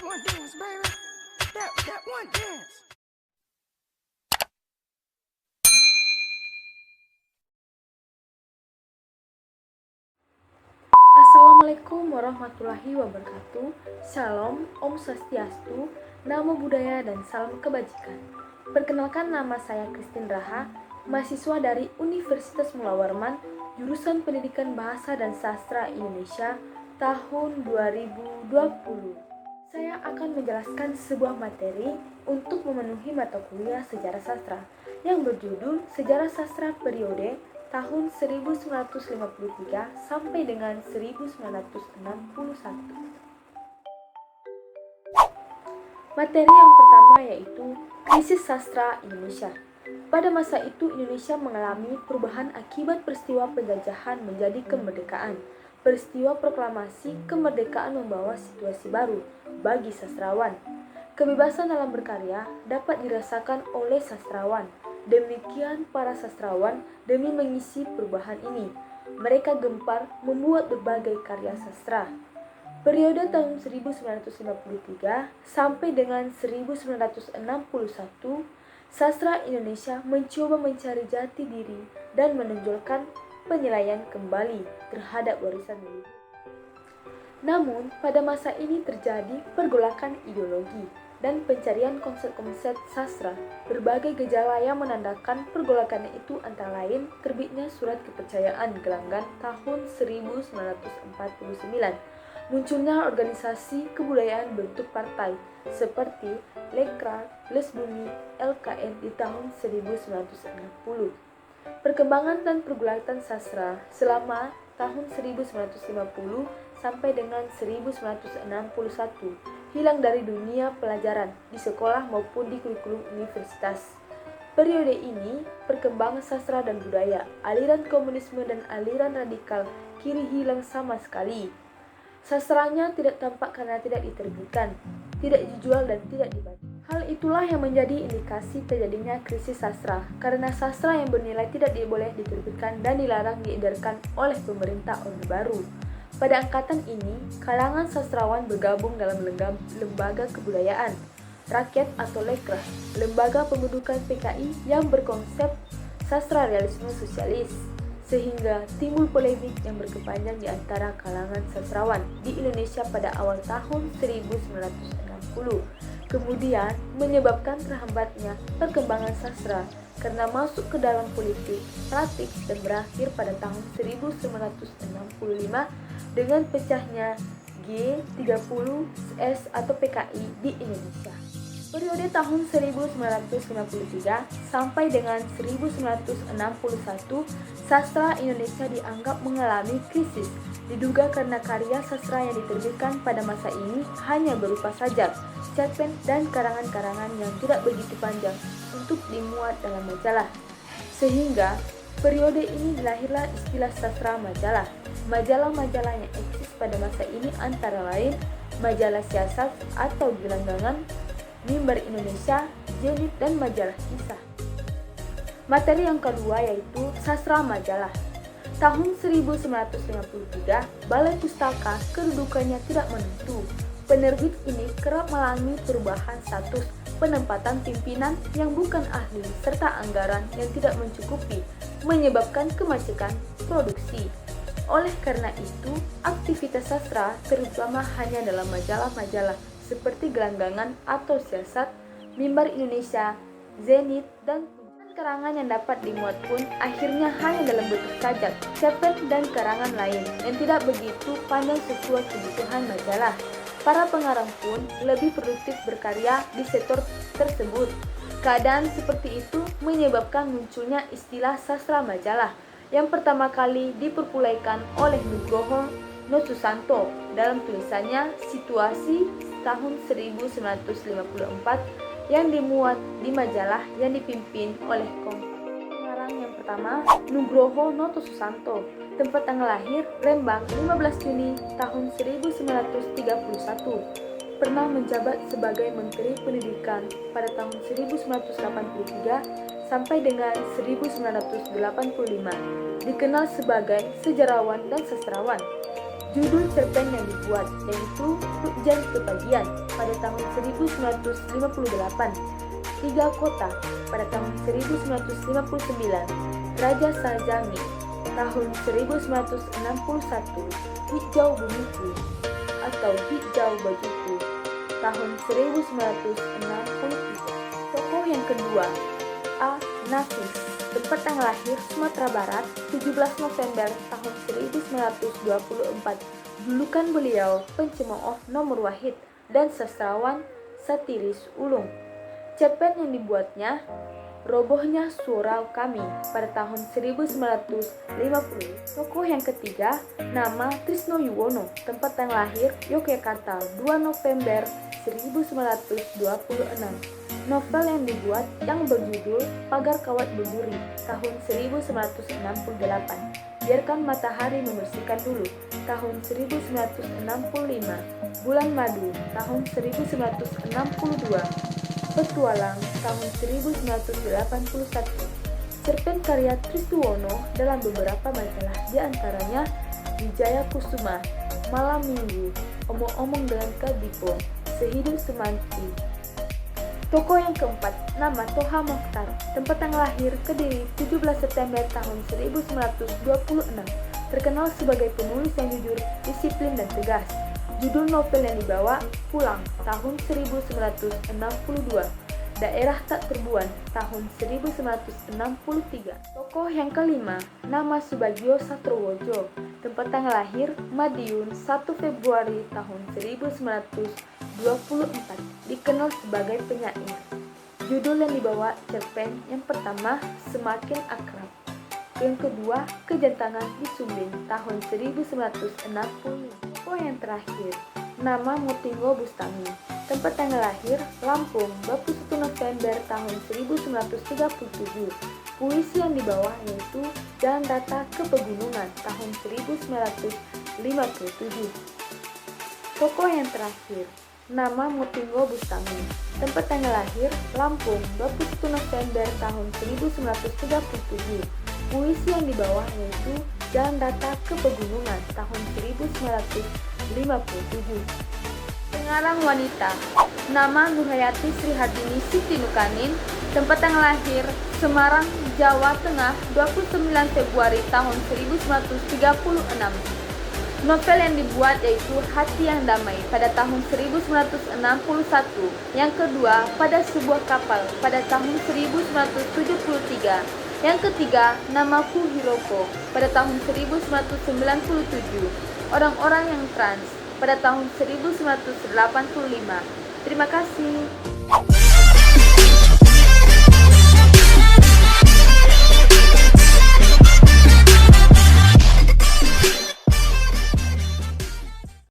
one dance, baby. That one dance. Assalamualaikum warahmatullahi wabarakatuh. Shalom, Om Swastiastu, Namo Buddhaya dan salam kebajikan. Perkenalkan, nama saya Christine Raha, mahasiswa dari Universitas Mula Warman, jurusan Pendidikan Bahasa dan Sastra Indonesia tahun 2020. Saya akan menjelaskan sebuah materi untuk memenuhi mata kuliah Sejarah Sastra yang berjudul Sejarah Sastra Periode tahun 1953 sampai dengan 1961. Materi yang pertama yaitu Krisis Sastra Indonesia. Pada masa itu Indonesia mengalami perubahan akibat peristiwa penjajahan menjadi kemerdekaan. Peristiwa proklamasi kemerdekaan membawa situasi baru bagi sastrawan. Kebebasan dalam berkarya dapat dirasakan oleh sastrawan. Demikian para sastrawan demi mengisi perubahan ini. Mereka gempar membuat berbagai karya sastra. Periode tahun 1953 sampai dengan 1961, sastra Indonesia mencoba mencari jati diri dan menonjolkan penilaian kembali terhadap warisan leluhur. Namun, pada masa ini terjadi pergolakan ideologi dan pencarian konsep-konsep sastra. Berbagai gejala yang menandakan pergolakan itu antara lain terbitnya Surat Kepercayaan Gelanggang tahun 1949, munculnya organisasi kebudayaan bentuk partai seperti Lekra, Les Bumi, LKN di tahun 1960. Perkembangan dan pergulatan sastra selama tahun 1950 sampai dengan 1961 hilang dari dunia pelajaran di sekolah maupun di kurikulum universitas. Periode ini, perkembangan sastra dan budaya, aliran komunisme dan aliran radikal kiri hilang sama sekali. Sastranya tidak tampak karena tidak diterbitkan, tidak dijual dan tidak dibaca. Hal itulah yang menjadi indikasi terjadinya krisis sastra, karena sastra yang bernilai tidak boleh diterbitkan dan dilarang diedarkan oleh pemerintah Orde Baru. Pada angkatan ini, kalangan sastrawan bergabung dalam lembaga kebudayaan rakyat atau Lekra, lembaga pembentukan PKI yang berkonsep sastra realisme sosialis, sehingga timbul polemik yang berkepanjang di antara kalangan sastrawan di Indonesia pada awal tahun 1960. Kemudian menyebabkan terhambatnya perkembangan sastra karena masuk ke dalam politik praktik dan berakhir pada tahun 1965 dengan pecahnya G30S atau PKI di Indonesia. Periode tahun 1953 sampai dengan 1961, sastra Indonesia dianggap mengalami krisis, diduga karena karya sastra yang diterbitkan pada masa ini hanya berupa sajak, cerpen, dan karangan-karangan yang tidak begitu panjang untuk dimuat dalam majalah. Sehingga periode ini dilahirlah istilah sastra majalah. Majalah-majalah yang eksis pada masa ini antara lain Majalah Siasat atau Gelanggangan, Mimbar Indonesia, Zenit, dan Majalah Kisah. Materi yang kedua yaitu sastra majalah. Tahun 1953, Balai Pustaka kedudukannya tidak menentu. Penerbit ini kerap mengalami perubahan status, penempatan pimpinan yang bukan ahli, serta anggaran yang tidak mencukupi, menyebabkan kemacetan produksi. Oleh karena itu, aktivitas sastra terutama hanya dalam majalah-majalah seperti Gelanggangan atau Siasat, Mimbar Indonesia, Zenit, dan karangan yang dapat dimuat pun akhirnya hanya dalam bentuk sajak, cerpen, dan karangan lain yang tidak begitu panjang sesuai kebutuhan majalah. Para pengarang pun lebih produktif berkarya di sektor tersebut. Keadaan seperti itu menyebabkan munculnya istilah sastra majalah yang pertama kali diperpulaikan oleh Nugroho Nosusanto dalam tulisannya Situasi tahun 1954 yang dimuat di majalah yang dipimpin oleh pengarang yang pertama, Nugroho Nosusanto. Tempat tanggal lahir Lembang 15 Juni tahun 1931. Pernah menjabat sebagai Menteri Pendidikan pada tahun 1983 sampai dengan 1985. Dikenal sebagai sejarawan dan sastrawan. Judul cerpen yang dibuat yaitu Hujan Kebagian pada tahun 1958, Tiga Kota pada tahun 1959, Raja Sajami tahun 1961, Hijau Bumiku atau Hijau Bajuku tahun 1963. Tokoh yang kedua, A. Nafis, tempat tanggal lahir Sumatera Barat 17 November tahun 1924. Julukan beliau pencemooh nomor wahid dan sastrawan satiris ulung. Cerpen yang dibuatnya Robohnya Surau Kami pada tahun 1950. Tokoh yang ketiga, nama Trisno Yuwono, tempat tanggal lahir Yogyakarta 2 November 1926. Novel yang dibuat yang berjudul Pagar Kawat Berduri tahun 1968. Biarkan Matahari Membersihkan Dulu tahun 1965. Bulan Madu tahun 1962. Petualang tahun 1981. Cerpen karya Trisno dalam beberapa majalah, diantaranya Wijaya Kusuma, Malam Minggu, Omong-omong dengan Kadipo, Sehidup Semanti. Tokoh yang keempat, nama Toha Mokhtar, tempat tanggal lahir Kediri 17 September tahun 1926. Terkenal sebagai penulis yang jujur, disiplin dan tegas. Judul novel yang dibawa Pulang tahun 1962. Daerah Tak Terbuan tahun 1963. Tokoh yang kelima, nama Subagio Satrowojo, tempat tanggal lahir Madiun 1 Februari tahun 1924. Dikenal sebagai penyair. Judul yang dibawa cerpen yang pertama Semakin Akrab, yang kedua Kejantangan di Sumbing tahun 1960. Tokoh yang terakhir, nama Mutingo Bustami, tempat tanggal lahir Lampung 21 November tahun 1937. Puisi yang dibawa yaitu Jalan Rata ke Pegunungan tahun 1957. Tokoh yang terakhir, nama Mutingo Bustami, tempat tanggal lahir Lampung 21 November tahun 1937. Puisi yang dibawa yaitu Jalan Rata ke Pegunungan tahun 1957. Pengarang wanita, nama Nurhayati Sri Hartini Siti Nukanin, tempat tanggal lahir Semarang, Jawa Tengah 29 Februari tahun 1936. Novel yang dibuat yaitu Hati yang Damai pada tahun 1961. Yang kedua, Pada Sebuah Kapal pada tahun 1973. Yang ketiga, Namaku Hiroko pada tahun 1997. Orang-orang yang trans pada tahun 1985. Terima kasih.